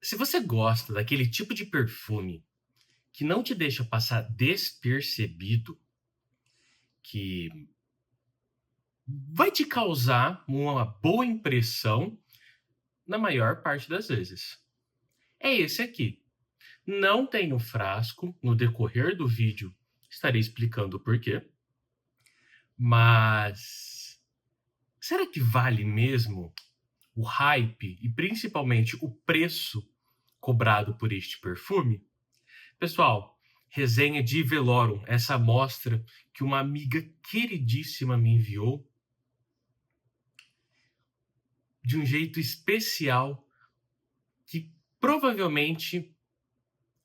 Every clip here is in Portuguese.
Se você gosta daquele tipo de perfume que não te deixa passar despercebido, que vai te causar uma boa impressão na maior parte das vezes, é esse aqui. Não tem o frasco, no decorrer do vídeo estarei explicando o porquê, mas será que vale mesmo o hype e principalmente o preço cobrado por este perfume? Pessoal, resenha de Velorum, essa amostra que uma amiga queridíssima me enviou de um jeito especial que provavelmente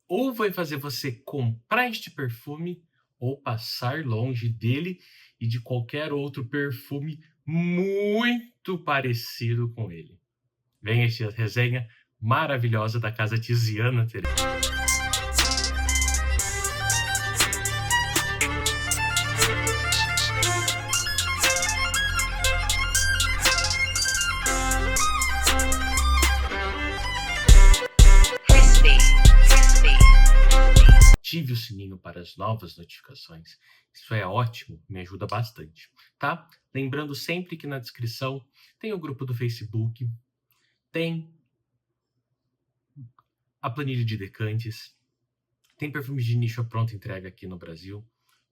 ou vai fazer você comprar este perfume ou passar longe dele e de qualquer outro perfume muito parecido com ele. Vem esta resenha maravilhosa da Casa Tiziana Teresa. Ative o sininho para as novas notificações. Isso é ótimo, me ajuda bastante, tá? Lembrando sempre que na descrição tem o grupo do Facebook, tem a planilha de decantes, tem perfumes de nicho à pronta entrega aqui no Brasil.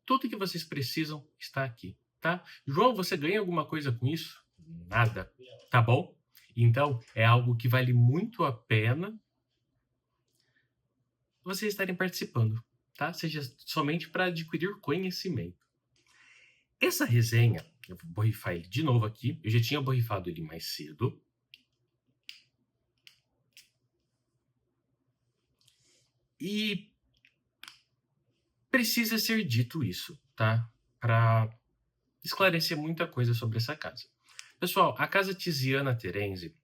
Tudo que vocês precisam está aqui, tá? João, você ganha alguma coisa com isso? Nada, tá bom? Então, é algo que vale muito a pena vocês estarem participando, tá? Seja somente para adquirir conhecimento. Essa resenha, eu vou borrifar ele de novo aqui. Eu já tinha borrifado ele mais cedo. E precisa ser dito isso, tá? Para esclarecer muita coisa sobre essa casa. Pessoal, a Casa Tiziana Terenzi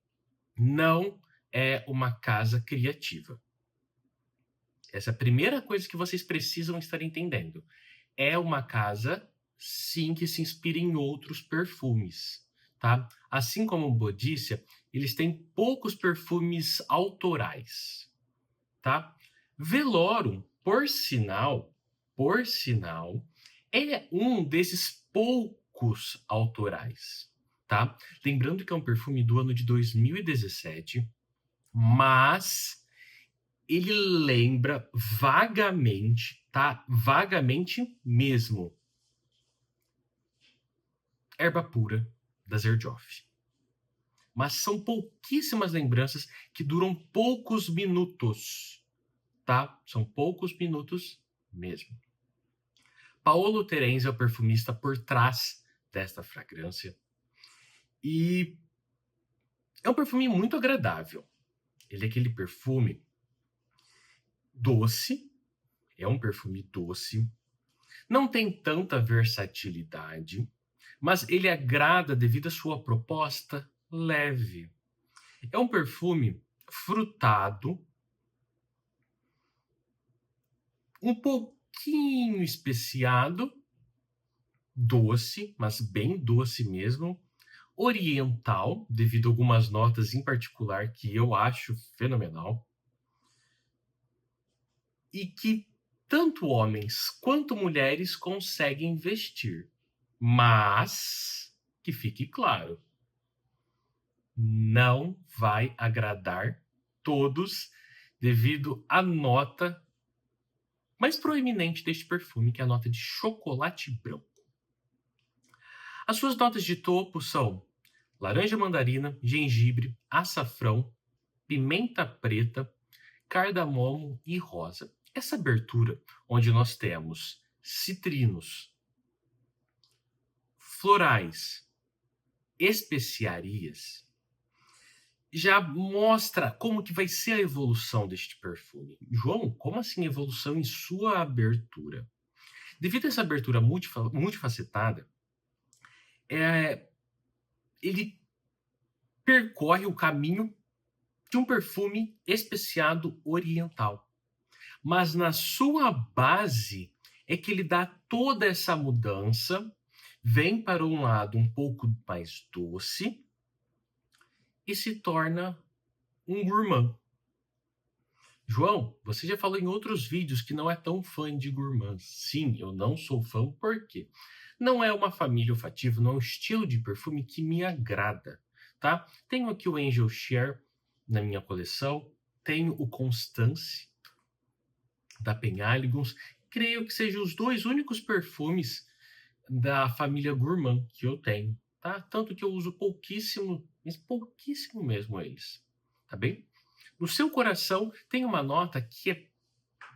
não é uma casa criativa. Essa é a primeira coisa que vocês precisam estar entendendo. É uma casa, sim, que se inspira em outros perfumes, tá? Assim como o Bodícia, eles têm poucos perfumes autorais, tá? Velorum, por sinal, é um desses poucos autorais, tá? Lembrando que é um perfume do ano de 2017, mas ele lembra vagamente, tá? Vagamente mesmo, Erva Pura, da Zerjoff. Mas são pouquíssimas lembranças que duram poucos minutos, tá? São poucos minutos mesmo. Paolo Terenzi é o perfumista por trás desta fragrância. E é um perfume muito agradável. Ele é aquele perfume doce, é um perfume doce, não tem tanta versatilidade, mas ele agrada devido à sua proposta leve. É um perfume frutado, um pouquinho especiado, doce, mas bem doce mesmo, oriental, devido a algumas notas em particular que eu acho fenomenal, e que tanto homens quanto mulheres conseguem vestir. Mas, que fique claro, não vai agradar todos devido à nota mais proeminente deste perfume, que é a nota de chocolate branco. As suas notas de topo são laranja mandarina, gengibre, açafrão, pimenta preta, cardamomo e rosa. Essa abertura, onde nós temos citrinos, florais, especiarias, já mostra como que vai ser a evolução deste perfume. João, como assim evolução em sua abertura? Devido a essa abertura multifacetada, ele percorre o caminho de um perfume especiado oriental. Mas na sua base é que ele dá toda essa mudança, vem para um lado um pouco mais doce e se torna um gourmand. João, você já falou em outros vídeos que não é tão fã de gourmands. Sim, eu não sou fã, por quê? Não é uma família olfativa, não é um estilo de perfume que me agrada, tá? Tenho aqui o Angel Share na minha coleção, tenho o Constance da Penhaligon's. Creio que sejam os dois únicos perfumes da família Gourmand que eu tenho, tá? Tanto que eu uso pouquíssimo, mas pouquíssimo mesmo eles, tá bem? No seu coração tem uma nota que é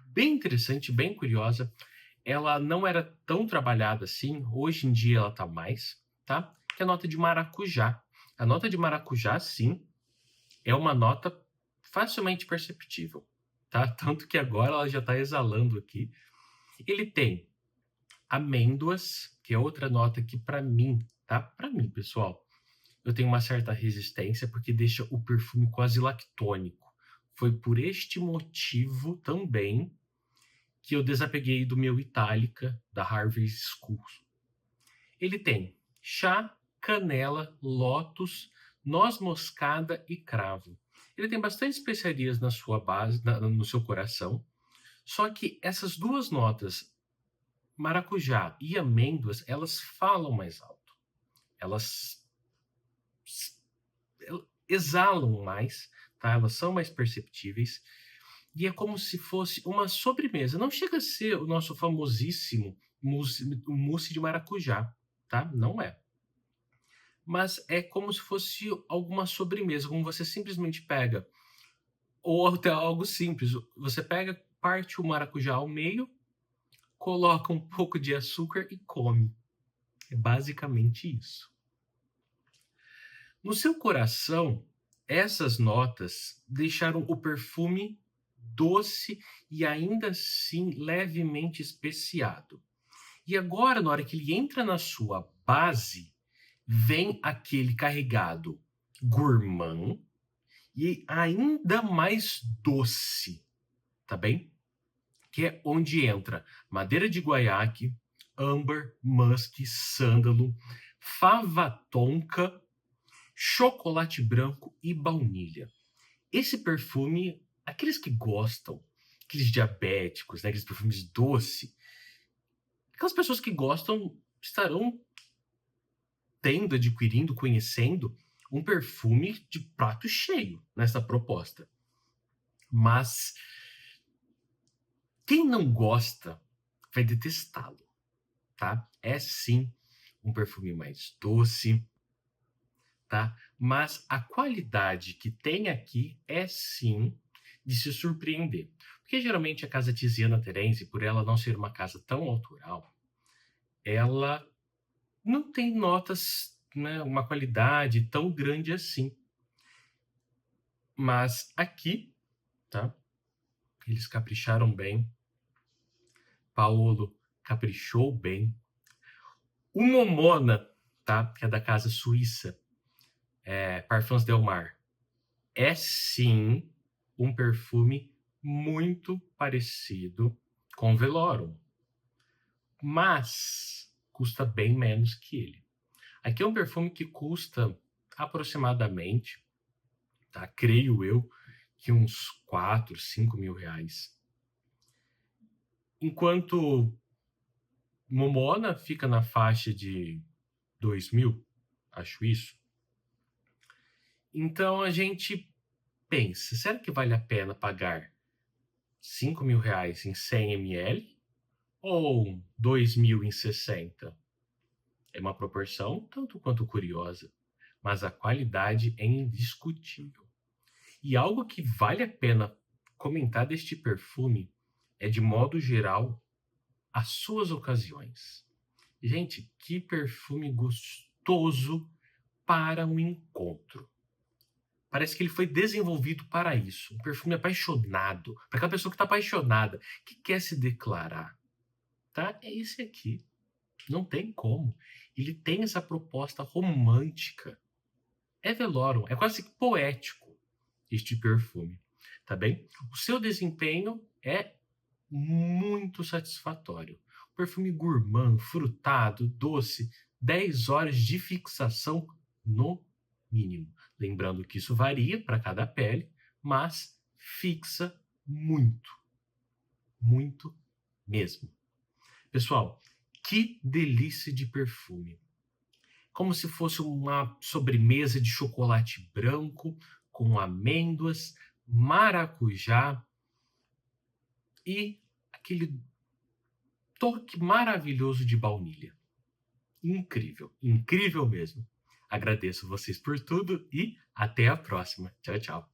bem interessante, bem curiosa. Ela não era tão trabalhada assim, hoje em dia ela tá mais, tá? Que é a nota de maracujá. A nota de maracujá, sim, é uma nota facilmente perceptível, tá? Tanto que agora ela já está exalando aqui. Ele tem amêndoas, que é outra nota que para mim, tá? Para mim, pessoal, eu tenho uma certa resistência porque deixa o perfume quase lactônico. Foi por este motivo também que eu desapeguei do meu Itálica da Harvey's School. Ele tem chá, canela, lótus, noz moscada e cravo. Ele tem bastante especiarias na sua base, no seu coração. Só que essas duas notas, maracujá e amêndoas, elas falam mais alto. Elas exalam mais, tá? Elas são mais perceptíveis. E é como se fosse uma sobremesa. Não chega a ser o nosso famosíssimo mousse de maracujá, tá? Não é. Mas é como se fosse alguma sobremesa, como você simplesmente pega, ou até algo simples, você pega, parte o maracujá ao meio, coloca um pouco de açúcar e come. É basicamente isso. No seu coração, essas notas deixaram o perfume doce e ainda assim levemente especiado. E agora, na hora que ele entra na sua base, vem aquele carregado gourmand e ainda mais doce, tá bem? Que é onde entra madeira de guaiaque, âmbar, musk, sândalo, fava tonka, chocolate branco e baunilha. Esse perfume, aqueles que gostam, aqueles diabéticos, né, aqueles perfumes doce, aquelas pessoas que gostam estarão tendo, adquirindo, conhecendo um perfume de prato cheio nessa proposta. Mas quem não gosta vai detestá-lo, tá? É sim um perfume mais doce, tá? Mas a qualidade que tem aqui é sim de se surpreender. Porque geralmente a casa Tiziana Terenzi, por ela não ser uma casa tão autoral, ela não tem notas, né, uma qualidade tão grande assim. Mas aqui, tá? Eles capricharam bem. Paolo caprichou bem. O Momona, tá? Que é da casa suíça, Parfums Del Mar, é sim um perfume muito parecido com Velorum, mas custa bem menos que ele. Aqui é um perfume que custa aproximadamente, tá? Creio eu, que uns 4, 5 mil reais. Enquanto Momona fica na faixa de 2 mil, acho isso. Então a gente pensa, será que vale a pena pagar 5 mil reais em 100 ml ou 2 mil em 60? É uma proporção tanto quanto curiosa, mas a qualidade é indiscutível. E algo que vale a pena comentar deste perfume é, de modo geral, as suas ocasiões. Gente, que perfume gostoso para um encontro. Parece que ele foi desenvolvido para isso. Um perfume apaixonado. Para aquela pessoa que está apaixonada, que quer se declarar. Tá? É esse aqui. Não tem como. Ele tem essa proposta romântica. É Velorum. É quase poético este perfume. Tá bem? O seu desempenho é muito satisfatório. Perfume gourmand, frutado, doce, 10 horas de fixação no mínimo. Lembrando que isso varia para cada pele, mas fixa muito, muito mesmo. Pessoal, que delícia de perfume. Como se fosse uma sobremesa de chocolate branco com amêndoas, maracujá e aquele toque maravilhoso de baunilha. Incrível, incrível mesmo. Agradeço vocês por tudo e até a próxima. Tchau, tchau.